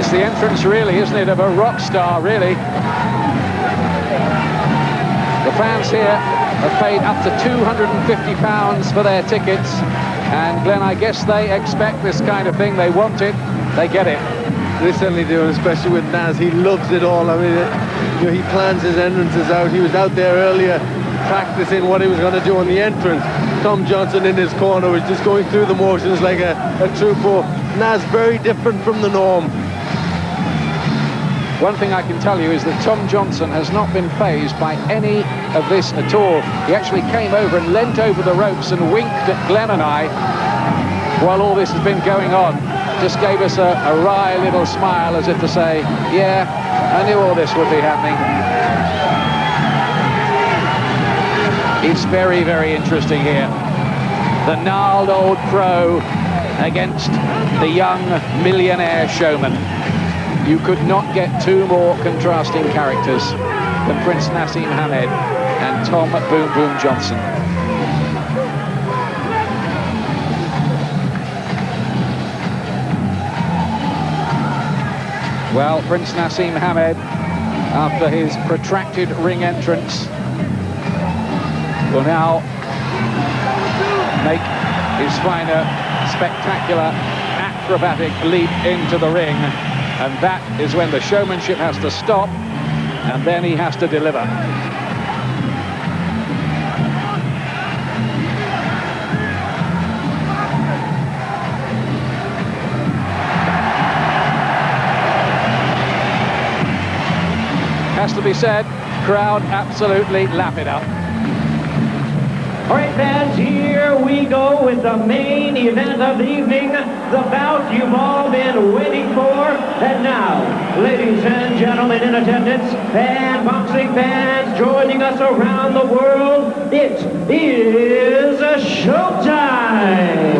It's the entrance, really, isn't it, of a rock star, really. The fans here have paid up to £250 for their tickets. And, Glenn, I guess they expect this kind of thing. They want it. They get it. They certainly do, especially with Naz. He loves it all. I mean, you know, he plans his entrances out. He was out there earlier practicing what he was going to do on the entrance. Tom Johnson in his corner was just going through the motions like a true pro. Naz, very different from the norm. One thing I can tell you is that Tom Johnson has not been fazed by any of this at all. He actually came over and leant over the ropes and winked at Glenn and I while all this has been going on. Just gave us a wry little smile as if to say, yeah, I knew all this would be happening. It's very, very interesting here. The gnarled old pro against the young millionaire showman. You could not get two more contrasting characters than Prince Naseem Hamed and Tom Boom Boom Johnson. Well, Prince Naseem Hamed, after his protracted ring entrance, will now make his final spectacular acrobatic leap into the ring. And that is when the showmanship has to stop, and then he has to deliver. Has to be said, crowd absolutely lap it up. All right, fans, here we go with the main event of the evening, the bout you've all been waiting for. And now, ladies and gentlemen in attendance, and boxing fans joining us around the world, it is a showtime!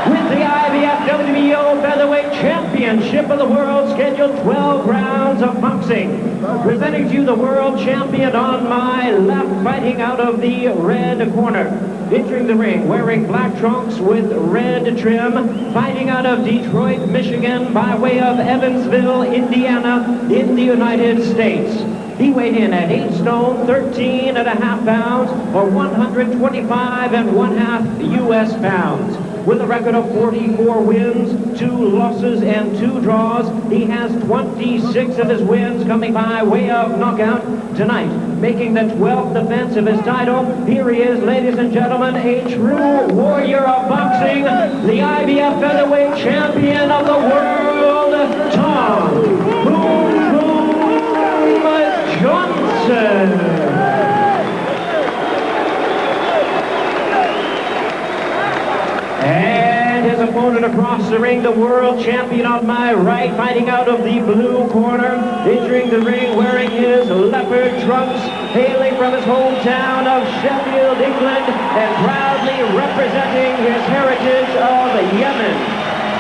With the IBF WBO Featherweight Championship of the World, scheduled 12 rounds of boxing. Presenting to you the world champion on my left, fighting out of the red corner. Entering the ring, wearing black trunks with red trim, fighting out of Detroit, Michigan, by way of Evansville, Indiana, in the United States. He weighed in at 8 stone, 13.5 pounds, or 125.5 U.S. pounds. With a record of 44 wins, 2 losses, and 2 draws, he has 26 of his wins coming by way of knockout. Tonight, making the 12th defense of his title, here he is, ladies and gentlemen, a true warrior of boxing, the IBF Featherweight Champion of the world, Tom Boom Boom Johnson. And his opponent across the ring, the world champion on my right, fighting out of the blue corner, entering the ring wearing his leopard trunks, hailing from his hometown of Sheffield, England, and proudly representing his heritage of Yemen.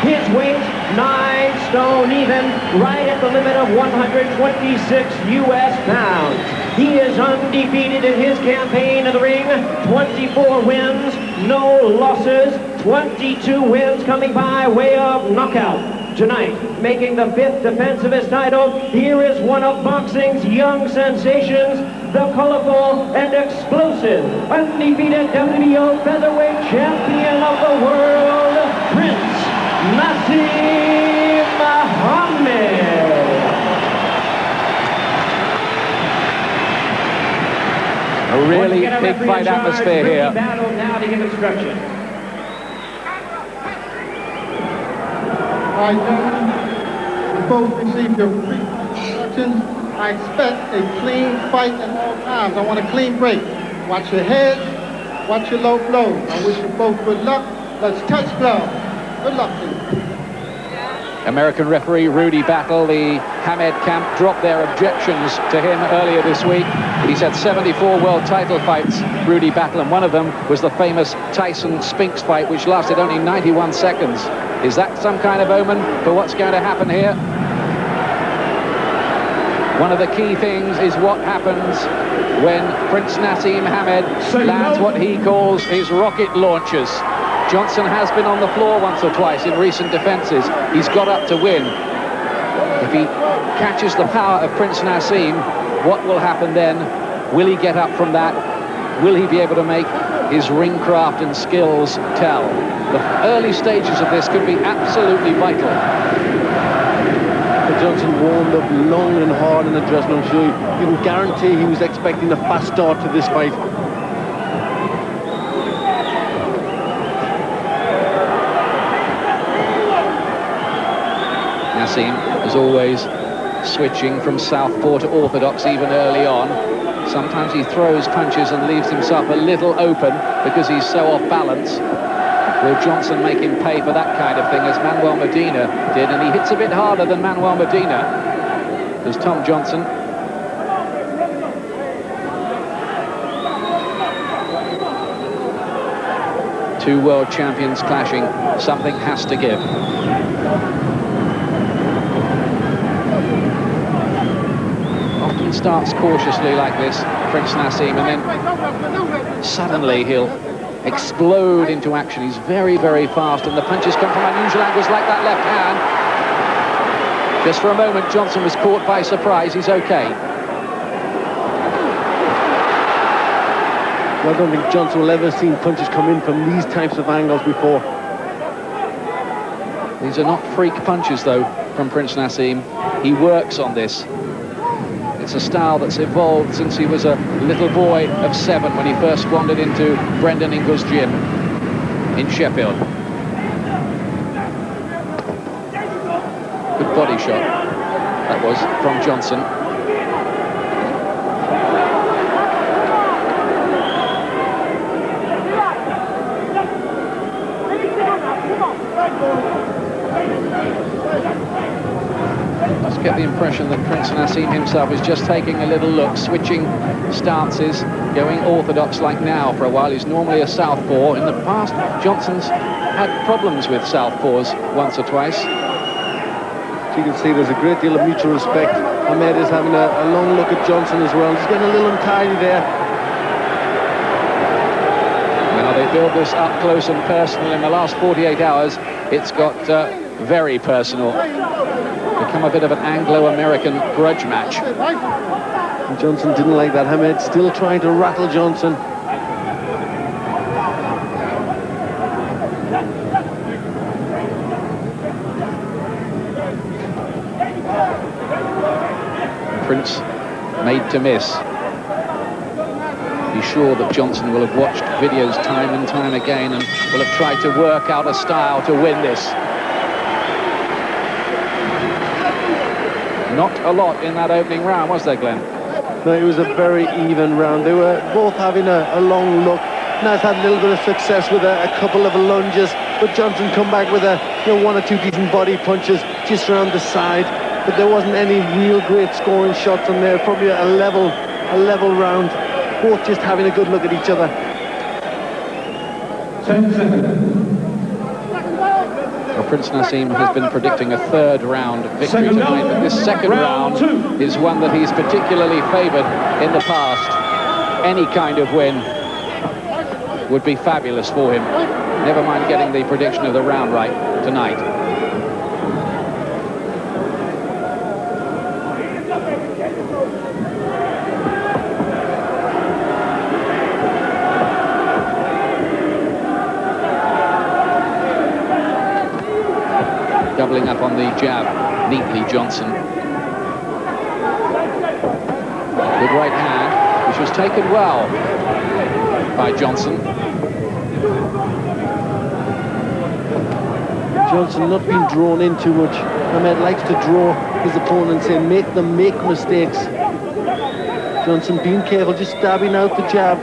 His weight, 9 stone even, right at the limit of 126 U.S. pounds. He is undefeated in his campaign in the ring, 24 wins, no losses, 22 wins coming by way of knockout. Tonight, making the 5th defense of his title, here is one of boxing's young sensations, the colorful and explosive, undefeated WBO Featherweight Champion of the world, Prince Naseem Hamed. A really big fight atmosphere here. Battle now to give instruction. All right, gentlemen, you both receive your instructions. I expect a clean fight at all times. I want a clean break. Watch your heads, watch your low blows. I wish you both good luck. Let's touch gloves. Good luck to you. American referee Rudy Battle, the Hamed camp, dropped their objections to him earlier this week. He's had 74 world title fights, Rudy Battle, and one of them was the famous Tyson-Spinks fight, which lasted only 91 seconds. Is that some kind of omen for what's going to happen here? One of the key things is what happens when Prince Naseem Hamed lands what he calls his rocket launchers. Johnson has been on the floor once or twice in recent defenses. He's got up to win. If he catches the power of Prince Naseem, what will happen then? Will he get up from that? Will he be able to make his ring craft and skills tell? The early stages of this could be absolutely vital. Johnson warmed up long and hard in the dressing room. So you can guarantee he was expecting a fast start to this fight. Naseem, as always, switching from southpaw to orthodox even early on. Sometimes he throws punches and leaves himself a little open because he's so off balance. Will Johnson make him pay for that kind of thing, as Manuel Medina did? And he hits a bit harder than Manuel Medina, does Tom Johnson. Two world champions clashing. Something has to give. Often starts cautiously like this, Prince Naseem, and then suddenly he'll explode into action. He's very, very fast, and the punches come from unusual angles like that left hand. Just for a moment, Johnson was caught by surprise. He's okay. Well, I don't think Johnson will ever seen punches come in from these types of angles before. These are not freak punches, though, from Prince Naseem. He works on this. It's a style that's evolved since he was a little boy of 7 when he first wandered into Brendan Ingle's gym in Sheffield. Good body shot, that was, from Johnson. Get the impression that Prince Naseem himself is just taking a little look, switching stances, going orthodox like now. For a while he's normally a southpaw. In the past, Johnson's had problems with southpaws once or twice. So you can see there's a great deal of mutual respect. Hamed is having a long look at Johnson as well. He's getting a little untidy there. Now they build this up close and personal. In the last 48 hours, it's got very personal. Become a bit of an Anglo-American grudge match. And Johnson didn't like that. Hamed still trying to rattle Johnson. Prince made to miss. Be sure that Johnson will have watched videos time and time again and will have tried to work out a style to win this. Not a lot in that opening round, was there, Glenn? No, it was a very even round. They were both having a long look. Nas had a little bit of success with a couple of lunges, but Johnson come back with one or two decent body punches just around the side. But there wasn't any real great scoring shots on there. Probably a level round. Both just having a good look at each other. 10 seconds. Well, Prince Naseem has been predicting a third round victory tonight, but this second round is one that he's particularly favoured in the past. Any kind of win would be fabulous for him. Never mind getting the prediction of the round right tonight. Doubling up on the jab, neatly Johnson. Good right hand, which was taken well by Johnson. Johnson not being drawn in too much. Hamed likes to draw his opponents in, make them make mistakes. Johnson being careful, just stabbing out the jab.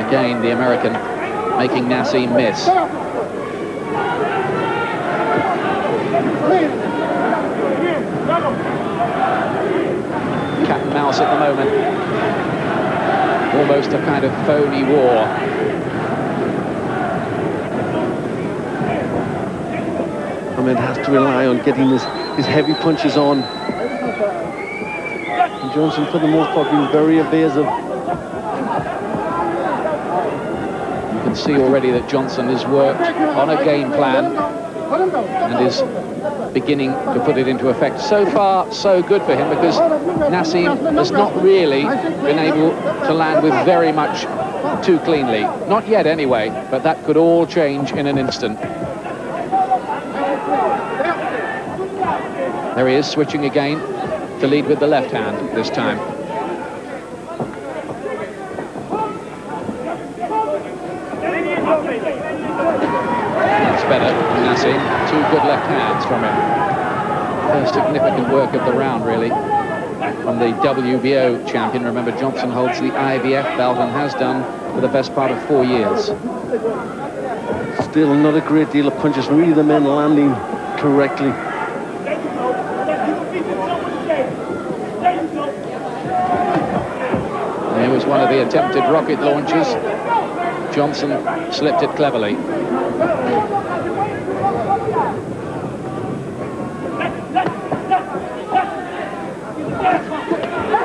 Again, the American making Naseem miss. Cat and mouse at the moment. Almost a kind of phony war. Hamed has to rely on getting his heavy punches on. And Johnson, for the most part, being very evasive. You can see already that Johnson has worked on a game plan. and is beginning to put it into effect. So far, so good for him, because Naseem has not really been able to land with very much too cleanly. Not yet anyway, but that could all change in an instant. There he is, switching again to lead with the left hand this time. That's better from Naseem. Two good left hands from him. First significant work of the round, really, from the WBO champion. Remember, Johnson holds the IBF belt and has done for the best part of 4 years. Still not a great deal of punches from either men landing correctly. There was one of the attempted rocket launches. Johnson slipped it cleverly.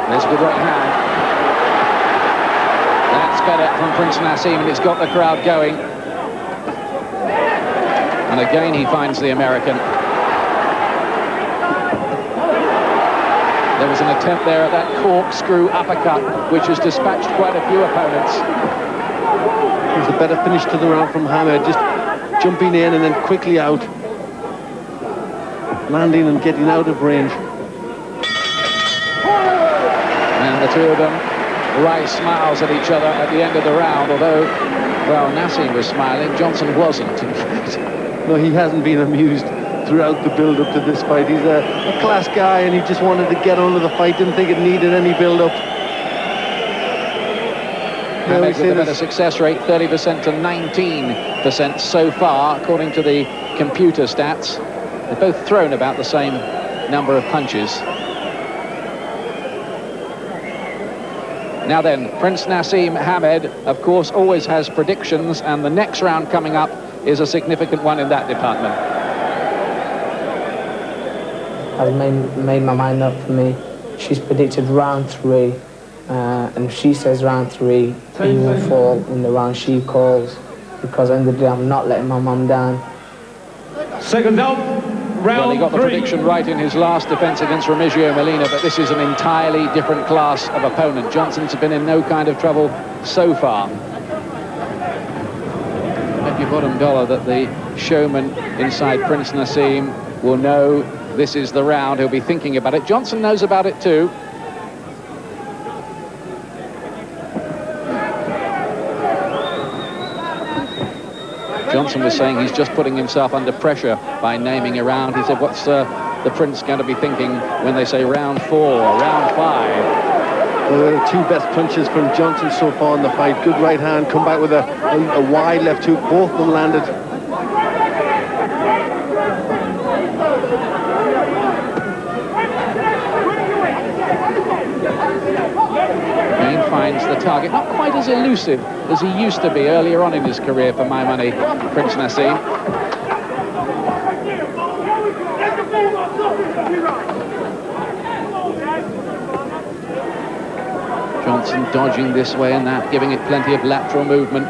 There's a good right hand. That's better from Prince Naseem, and it's got the crowd going. And again he finds the American. There was an attempt there at that corkscrew uppercut, which has dispatched quite a few opponents. It was a better finish to the round from Hamed, just jumping in and then quickly out. Landing and getting out of range. And the two of them raise smiles at each other at the end of the round, although, well, Naseem was smiling, Johnson wasn't. No, he hasn't been amused throughout the build-up to this fight. He's a class guy, and he just wanted to get on to the fight, didn't think it needed any build-up. Hamed with a better success rate, 30% to 19% so far, according to the computer stats. They've both thrown about the same number of punches. Now then, Prince Naseem Hamed, of course, always has predictions, and the next round coming up is a significant one in that department. Has made my mind up for me. She's predicted round 3, and if she says round 3, he will fall in the round she calls, because at the end of the day, I'm not letting my mum down. Second out, round Well, he got the 3. prediction right in his last defense against Remigio Molina, but this is an entirely different class of opponent. Johnson's been in no kind of trouble so far. Bet your bottom dollar that the showman inside Prince Naseem will know this is the round. He'll be thinking about it. Johnson knows about it too. Johnson was saying he's just putting himself under pressure by naming a round. He said, what's the Prince going to be thinking when they say round 4 or round 5? Well, the two best punches from Johnson so far in the fight. Good right hand, come back with a wide left hook. Both of them landed. Again finds the target. Not quite as elusive as he used to be earlier on in his career, for my money, Prince Naseem. Johnson dodging this way and that, giving it plenty of lateral movement.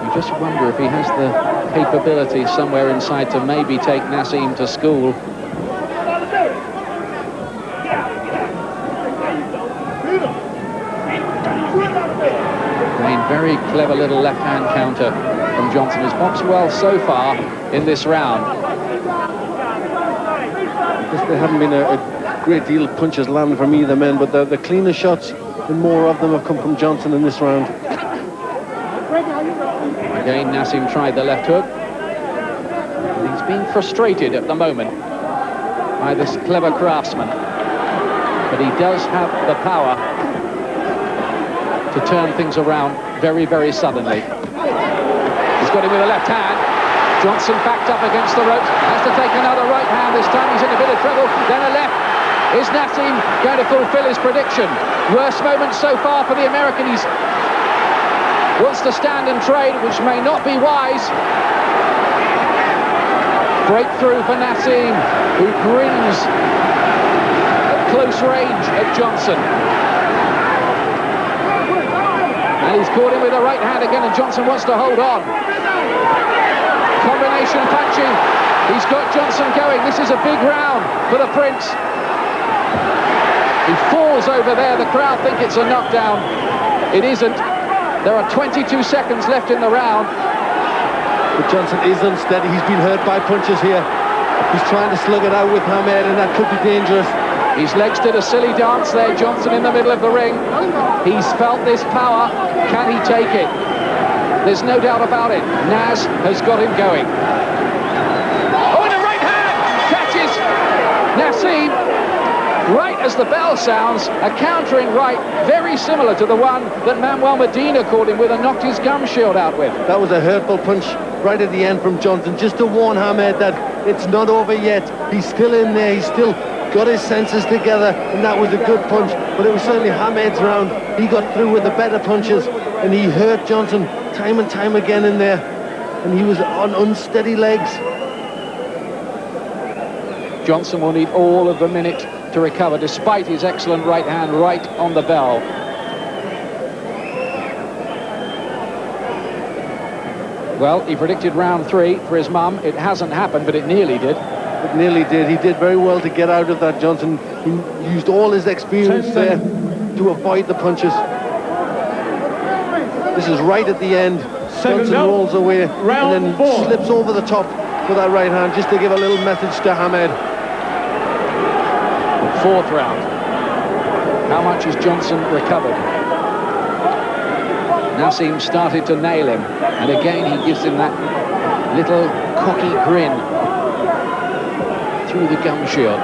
You just wonder if he has the capability somewhere inside to maybe take Naseem to school. Very clever little left-hand counter from Johnson. Has boxed well so far in this round. I guess there haven't been a great deal of punches landed from either men, but the cleaner shots and more of them have come from Johnson in this round. Again, Naseem tried the left hook. He's being frustrated at the moment by this clever craftsman, but he does have the power to turn things around very, very suddenly. He's got him with a left hand. Johnson backed up against the ropes, has to take another right hand. This time he's in a bit of trouble. Then a left. Is Naseem going to fulfill his prediction? Worst moment so far for the American. He wants to stand and trade, which may not be wise. Breakthrough for Naseem, who grins at close range at Johnson. And he's caught him with a right hand again, and Johnson wants to hold on. Combination punching. He's got Johnson going. This is a big round for the Prince. He falls over there. The crowd think it's a knockdown. It isn't. There are 22 seconds left in the round. But Johnson is unsteady. He's been hurt by punches here. He's trying to slug it out with Hamed, and that could be dangerous. His legs did a silly dance there. Johnson in the middle of the ring. He's felt this power. Can he take it? There's no doubt about it. Naz has got him going. Oh, and a right hand catches Naseem right as the bell sounds. A countering right, very similar to the one that Manuel Medina caught him with and knocked his gum shield out with. That was a hurtful punch right at the end from Johnson, just to warn Hamed that it's not over yet. He's still in there. He's still got his senses together, and that was a good punch. But it was certainly Hamed's round. He got through with the better punches, and he hurt Johnson time and time again in there, and he was on unsteady legs. Johnson will need all of the minute to recover, despite his excellent right hand right on the bell. Well, he predicted round 3 for his mum. It hasn't happened, but it nearly did. It nearly did. He did very well to get out of that, Johnson. He used all his experience there to avoid the punches. This is right at the end. Johnson rolls away and then slips over the top with that right hand, just to give a little message to Hamed. 4th round. How much has Johnson recovered? Naseem started to nail him, and again he gives him that little cocky grin through the gum shield.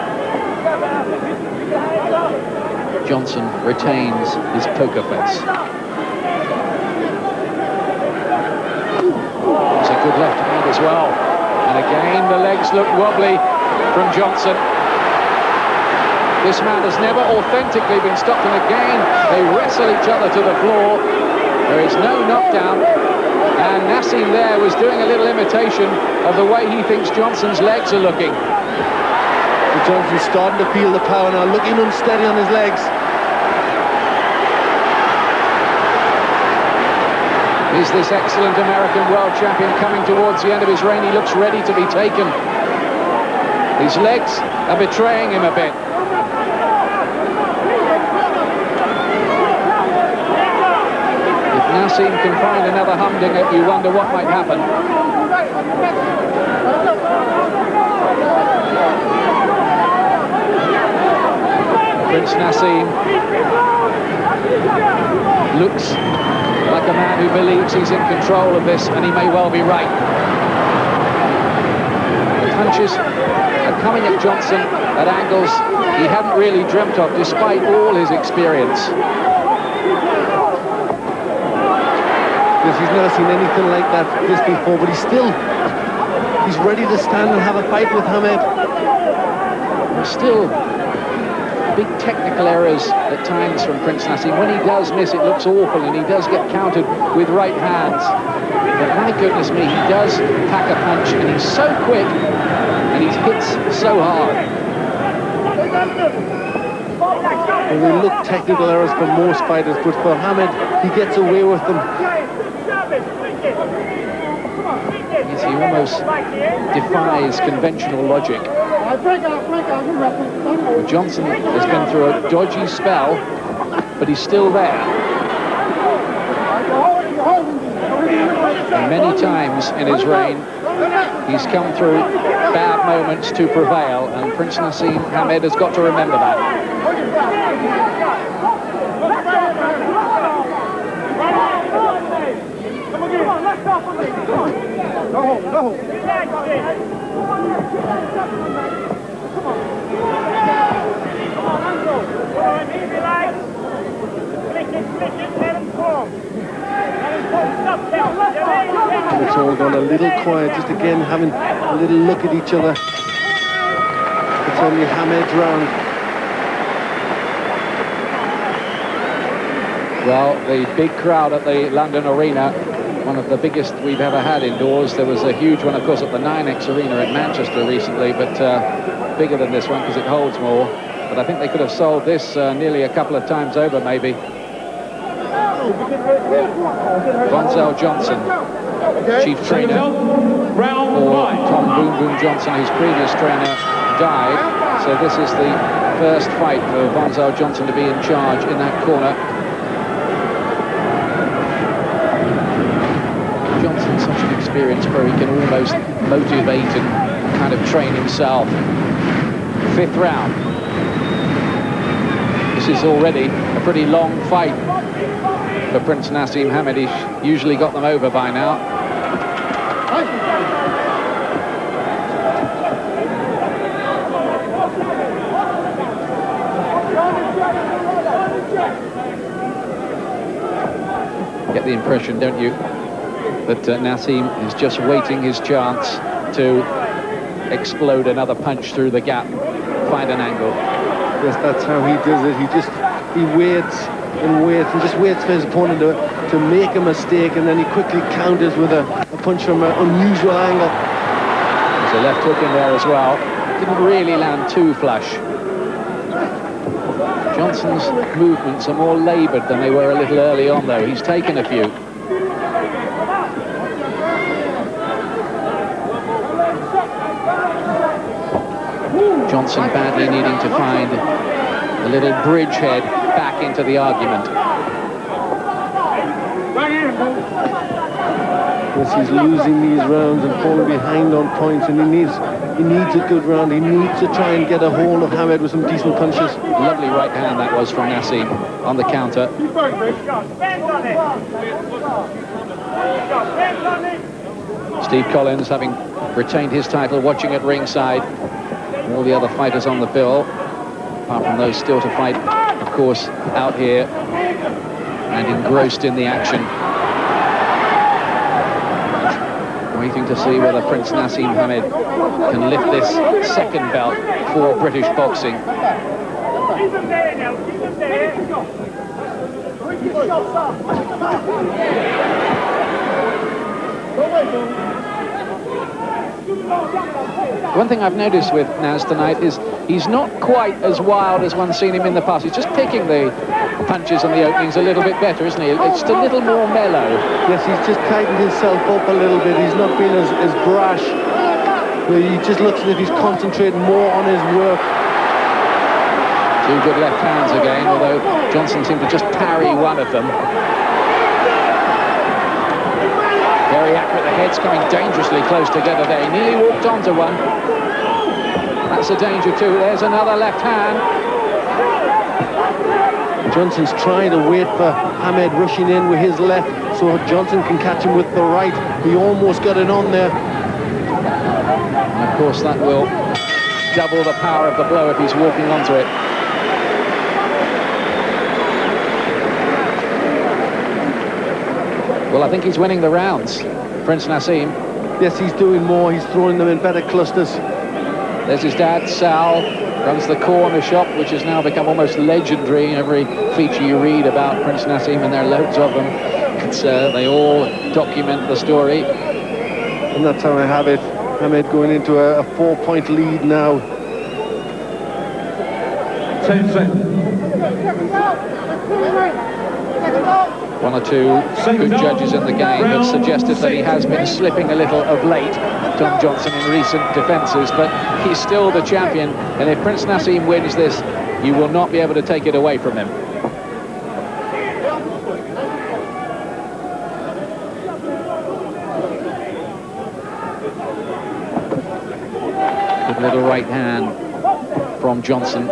Johnson retains his poker face. It's a good left hand as well. And again the legs look wobbly from Johnson. This man has never authentically been stopped, and again they wrestle each other to the floor. There is no knockdown, and Naseem there was doing a little imitation of the way he thinks Johnson's legs are looking. But Johnson's starting to feel the power now, looking unsteady on his legs. Is this excellent American world champion coming towards the end of his reign? He looks ready to be taken. His legs are betraying him a bit. Naseem can find another humdinger, you wonder what might happen. Prince Naseem looks like a man who believes he's in control of this, and he may well be right. The punches are coming at Johnson at angles he hadn't really dreamt of, despite all his experience. He's never seen anything like this before, but he's ready to stand and have a fight with Hamed. There's still big technical errors at times from Prince Naseem. When he does miss, it looks awful, and he does get countered with right hands. But my goodness me, he does pack a punch, and he's so quick, and he hits so hard. And we look technical errors for most fighters, but for Hamed, he gets away with them. Yes, he almost defies conventional logic. Well, Johnson has been through a dodgy spell, but he's still there. And many times in his reign, he's come through bad moments to prevail, and Prince Naseem Hamed has got to remember that. Go. It's all gone a little quiet, just again having a little look at each other. It's only Hamed's round. Well, the big crowd at the London Arena, one of the biggest we've ever had indoors. There was a huge one, of course, at the 9X Arena in Manchester recently, but bigger than this one because it holds more. But I think they could have sold this nearly a couple of times over, maybe. Vonzell Johnson, chief trainer for Tom Boom Boom Johnson, his previous trainer died. So this is the first fight for Vonzell Johnson to be in charge in that corner. Johnson's such an experienced pro, he can almost motivate and kind of train himself. 5th round. This is already a pretty long fight for Prince Naseem Hamed. He's usually got them over by now. Get the impression, don't you, that Naseem is just waiting his chance to explode another punch through the gap, find an angle. Yes, that's how he does it. He waits and waits and just waits for his opponent to make a mistake, and then he quickly counters with a punch from an unusual angle. There's a left hook in there as well. Didn't really land too flush. Johnson's movements are more laboured than they were a little early on, though. He's taken a few. Johnson badly needing to find a little bridgehead back into the argument. Yes, he's losing these rounds and falling behind on points, and he needs a good round. He needs to try and get a hold of Hamed with some decent punches. Lovely right hand that was from Naseem on the counter. Steve Collins, having retained his title, watching at ringside. All the other fighters on the bill, apart from those still to fight, of course, out here and engrossed in the action. Waiting to see whether Prince Naseem Hamed can lift this second belt for British boxing. One thing I've noticed with Naz tonight is he's not quite as wild as one's seen him in the past. He's just picking the punches and the openings a little bit better, isn't he? It's just a little more mellow. Yes, he's just tightened himself up a little bit. He's not been as brash. He just looks as if he's concentrating more on his work. Two good left hands again, although Johnson seemed to just parry one of them. Very accurate, the head's coming dangerously close together there. He nearly walked onto one. That's a danger too. There's another left hand. Johnson's trying to wait for Hamed rushing in with his left so Johnson can catch him with the right. He almost got it on there. And of course that will double the power of the blow if he's walking onto it. Well, I think he's winning the rounds, Prince Naseem. Yes, he's doing more. He's throwing them in better clusters. There's his dad, Sal, runs the corner shop, which has now become almost legendary. Every feature you read about Prince Naseem, and there are loads of them, they all document the story. And that's how I have it. Hamed going into a 4-point lead now. 10 seconds. One or two good judges in the game have suggested that he has been slipping a little of late, Tom Johnson, in recent defences, but he's still the champion, and if Prince Naseem wins this, you will not be able to take it away from him. Good little right hand from Johnson,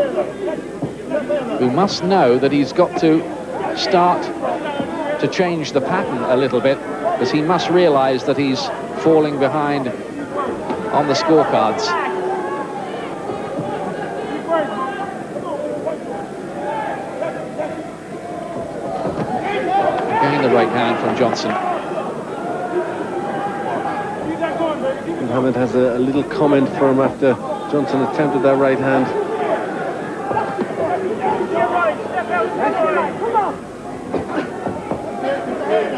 who must know that he's got to start to change the pattern a little bit, as he must realise that he's falling behind on the scorecards. Again, the right hand from Johnson. Hamed has a little comment for him after Johnson attempted that right hand.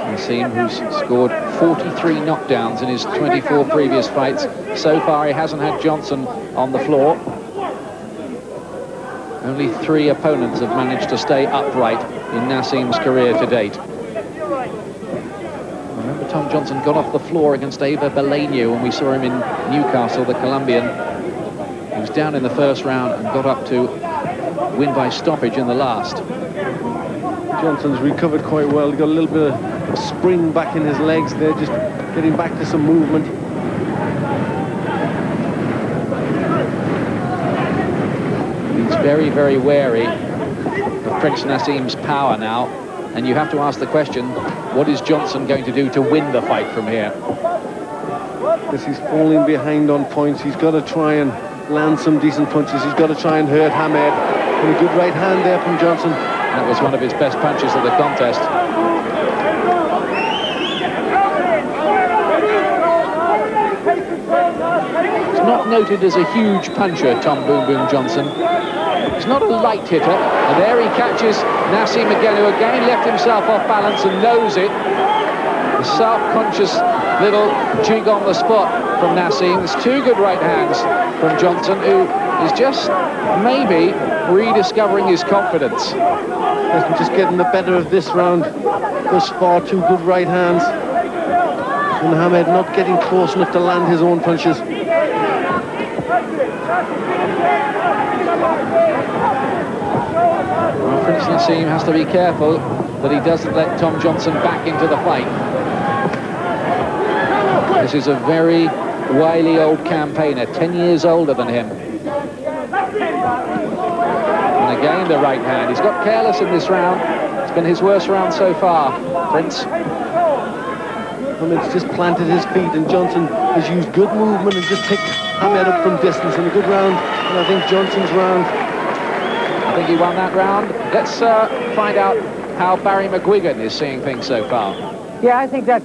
Naseem, who's scored 43 knockdowns in his 24 previous fights. So far, he hasn't had Johnson on the floor. Only 3 opponents have managed to stay upright in Naseem's career to date. remember Tom Johnson got off the floor against Eva Beleño when we saw him in Newcastle, the Colombian. He was down in the first round and got up to win by stoppage in the last. Johnson's recovered quite well. He got a little bit of spring back in his legs there, just getting back to some movement. He's very, very wary of Prince Naseem's power now, and you have to ask the question, what is Johnson going to do to win the fight from here? Because he's falling behind on points. He's got to try and land some decent punches. He's got to try and hurt Hamed. And a good right hand there from Johnson. That was one of his best punches of the contest. He's not noted as a huge puncher, Tom Boom Boom Johnson. He's not a light hitter, and there he catches Naseem again, who again left himself off balance and knows it. A self-conscious little jig on the spot from Naseem. There's two good right hands from Johnson, who is just maybe rediscovering his confidence. Just getting the better of this round thus far. Two good right hands. And Hamed not getting close enough to land his own punches. Well, Prince Naseem has to be careful that he doesn't let Tom Johnson back into the fight. This is a very wily old campaigner, 10 years older than him. And again, the right hand. He's got careless in this round. It's been his worst round so far, Prince. Hamed's just planted his feet, and Johnson has used good movement and just picked Hamed up from distance in a good round. And I think Johnson's round. I think he won that round. Let's find out how Barry McGuigan is seeing things so far. Yeah, I think that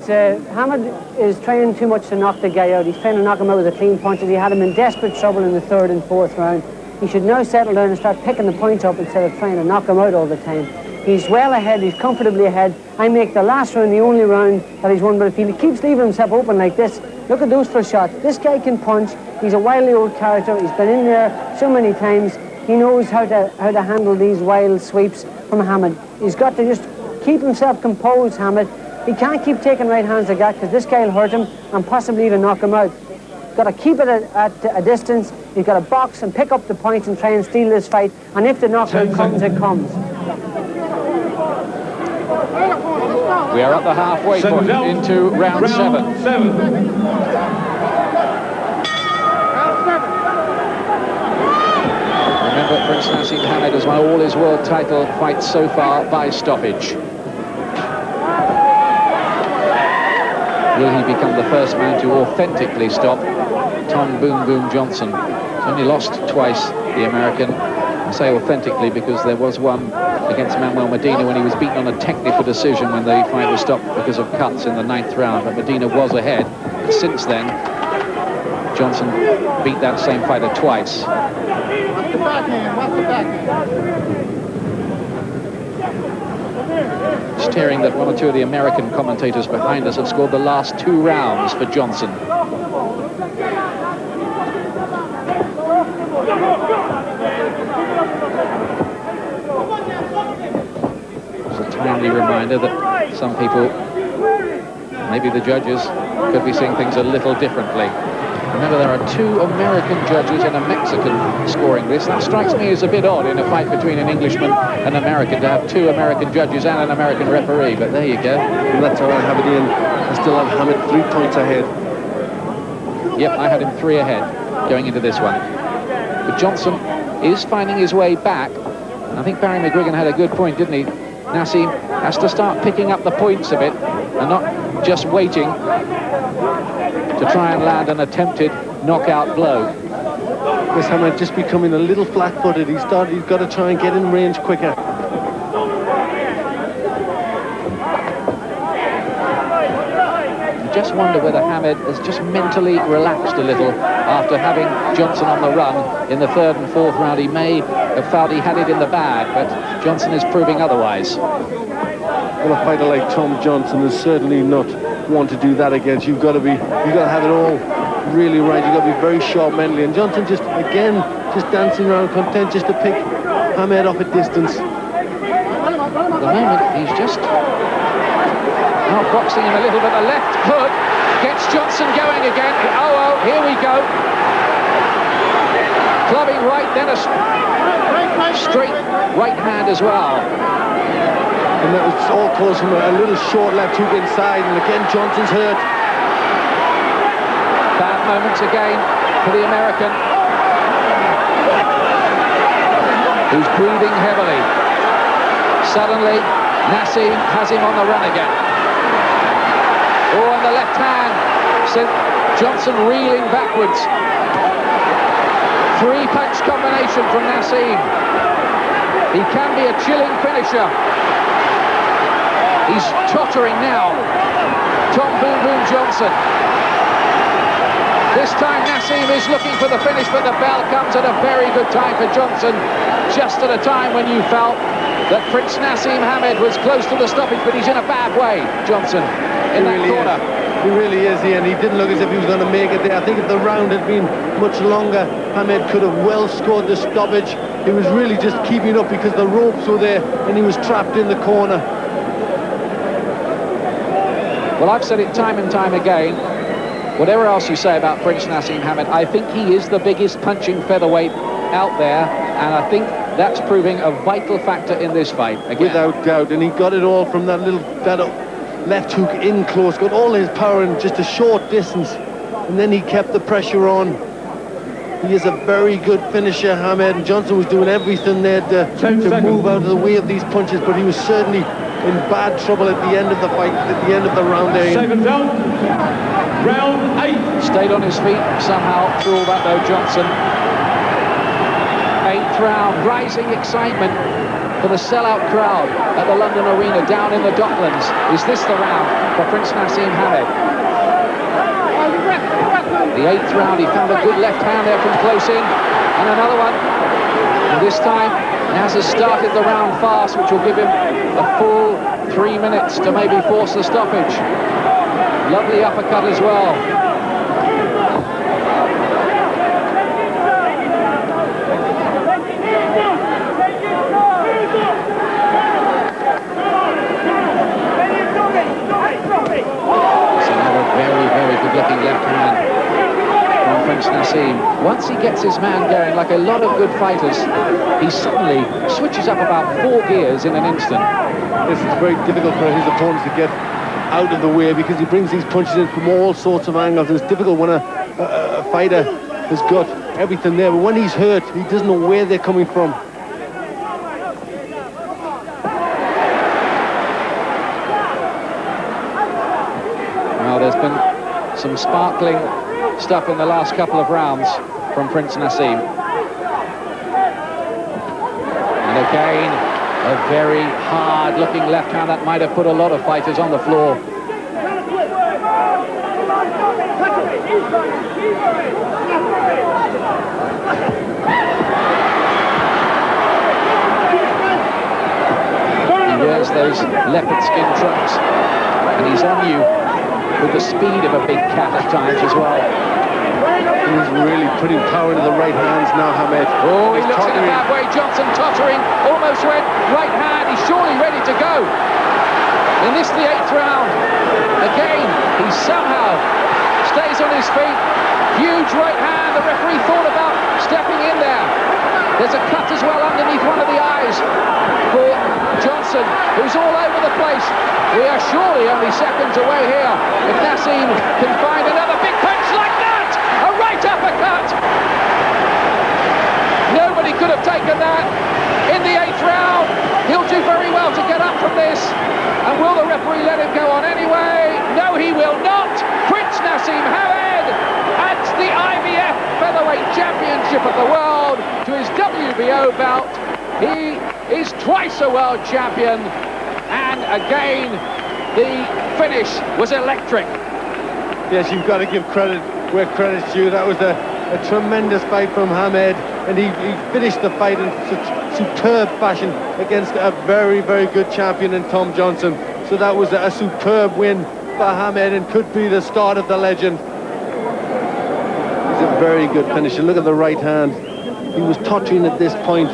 Hamed is trying too much to knock the guy out. He's trying to knock him out with a clean punch. He had him in desperate trouble in the third and fourth round. He should now settle down and start picking the points up instead of trying to knock him out all the time. He's well ahead, he's comfortably ahead. I make the last round the only round that he's won, but if he keeps leaving himself open like this, look at those first shots. This guy can punch. He's a wily old character. He's been in there so many times. He knows how to handle these wild sweeps from Hamed. He's got to just keep himself composed, Hamed. He can't keep taking right hands like that, because this guy will hurt him and possibly even knock him out. He's got to keep it at a distance. He's got to box and pick up the points and try and steal this fight. And if the knockout comes, it comes. We are at the halfway point into round 7. Remember, Prince Naseem Hamed has won all his world title fights so far by stoppage. Will he become the first man to authentically stop Tom Boom Boom Johnson? He's only lost twice, the American. I say authentically because there was one against Manuel Medina when he was beaten on a technical decision when the fight was stopped because of cuts in the 9th round, but Medina was ahead. Since then, Johnson beat that same fighter twice. What's the backhand? What's the backhand? Just hearing that one or two of the American commentators behind us have scored the last 2 rounds for Johnson. It's a timely reminder that some people, maybe the judges, could be seeing things a little differently. Remember, there are 2 American judges and a Mexican scoring this. That strikes me as a bit odd in a fight between an Englishman and an American to have 2 American judges and an American referee, but there you go. And that's all right, Hamedian. I still have Hamed 3 points ahead. Yep, I had him 3 ahead going into this one. But Johnson is finding his way back. I think Barry McGuigan had a good point, didn't he? Naseem has to start picking up the points a bit and not just waiting to try and land an attempted knockout blow. This Hamed just becoming a little flat-footed. He's got to try and get in range quicker. I just wonder whether Hamed has just mentally relaxed a little after having Johnson on the run in the 3rd and 4th round. He may have felt he had it in the bag, but Johnson is proving otherwise. Well, a fighter like Tom Johnson is certainly not one to do that against. You've got to have it all really right. You've got to be very sharp mentally. And Johnson just dancing around, content just to pick Hamed off at distance. At the moment, he's just Outboxing him a little, but the left hook gets Johnson going again. Oh, here we go. Clubbing right, then a straight right hand as well. And that was all caused from a little short left hook inside, and again Johnson's hurt. Bad moments again for the American, who's breathing heavily. Suddenly, Naseem has him on the run again. Oh, and the left hand sent Johnson reeling backwards. Three-punch combination from Naseem. He can be a chilling finisher. He's tottering now. Tom Boom Boom Johnson. This time Naseem is looking for the finish, but the bell comes at a very good time for Johnson. Just at a time when you felt that Prince Naseem Hamed was close to the stoppage, but he's in a bad way, Johnson, in that corner. He really is, and he didn't look as if he was going to make it there. I think if the round had been much longer, Hamed could have well scored the stoppage. He was really just keeping up because the ropes were there and he was trapped in the corner. Well, I've said it time and time again, whatever else you say about Prince Naseem Hamed, I think he is the biggest punching featherweight out there, and I think that's proving a vital factor in this fight again. Without doubt, and he got it all from that left hook in close, got all his power in just a short distance, and then he kept the pressure on. He is a very good finisher, Hamed, and Johnson was doing everything there to move out of the way of these punches, but he was certainly in bad trouble at the end of the fight, at the end of the round there. Second down, round 8. Stayed on his feet somehow through all that though, Johnson. 8th round, rising excitement for the sellout crowd at the London Arena down in the Docklands. Is this the round for Prince Naseem Hamed? The 8th round, he found a good left hand there from close in, and another one. And this time, Naz has started the round fast, which will give him a full 3 minutes to maybe force the stoppage. Lovely uppercut as well. Very good-looking left hand from Prince Naseem. Once he gets his man going, like a lot of good fighters, he suddenly switches up about 4 gears in an instant. This is very difficult for his opponents to get out of the way because he brings these punches in from all sorts of angles. It's difficult when a fighter has got everything there, but when he's hurt, he doesn't know where they're coming from. Well, there's been some sparkling stuff in the last couple of rounds from Prince Naseem. And again, a very hard-looking left hand that might have put a lot of fighters on the floor. He wears those leopard skin trunks, and he's on you with the speed of a big cat at times as well. He's really putting power into the right hands now, Hamed. Oh, he looks in a bad way. Johnson tottering, almost went right hand. He's surely ready to go. In this, the 8th round. Again, he somehow stays on his feet. Huge right hand. The referee thought about stepping in there. There's a cut as well underneath one of the eyes for Johnson, who's all over the place. We are surely only seconds away here. If Naseem can find another big punch like that, a right uppercut. Nobody could have taken that in the 8th round. He'll do very well to get up from this. And will the referee let him go on anyway? No, he will not. Prince Naseem Hamed at the IBF Featherweight Championship of the World to his WBO bout. He is twice a world champion. And again, the finish was electric. Yes, you've got to give credit where credit's due. That was a tremendous fight from Hamed, and he finished the fight in such superb fashion against a very, very good champion in Tom Johnson. So that was a superb win for Hamed and could be the start of the legend. He's a very good finisher. Look at the right hand. He was tottering at this point,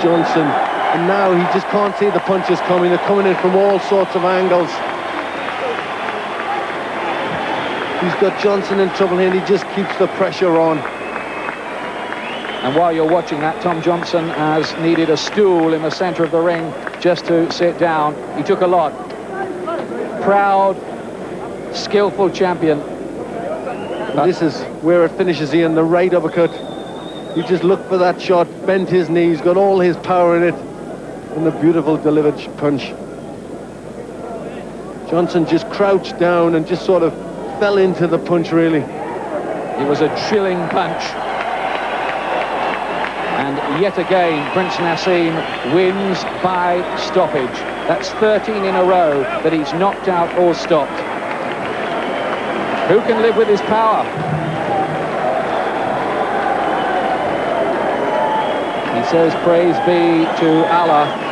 Johnson. And now he just can't see the punches coming. They're coming in from all sorts of angles. He's got Johnson in trouble here, and he just keeps the pressure on. And while you're watching that, Tom Johnson has needed a stool in the center of the ring just to sit down. He took a lot. Proud, skillful champion. And this is where it finishes, Ian, the right uppercut. He just looked for that shot, bent his knees, got all his power in it, and a beautiful delivered punch. Johnson just crouched down and just sort of fell into the punch, really. It was a chilling punch. And yet again, Prince Naseem wins by stoppage. That's 13 in a row that he's knocked out or stopped. Who can live with his power? He says, praise be to Allah.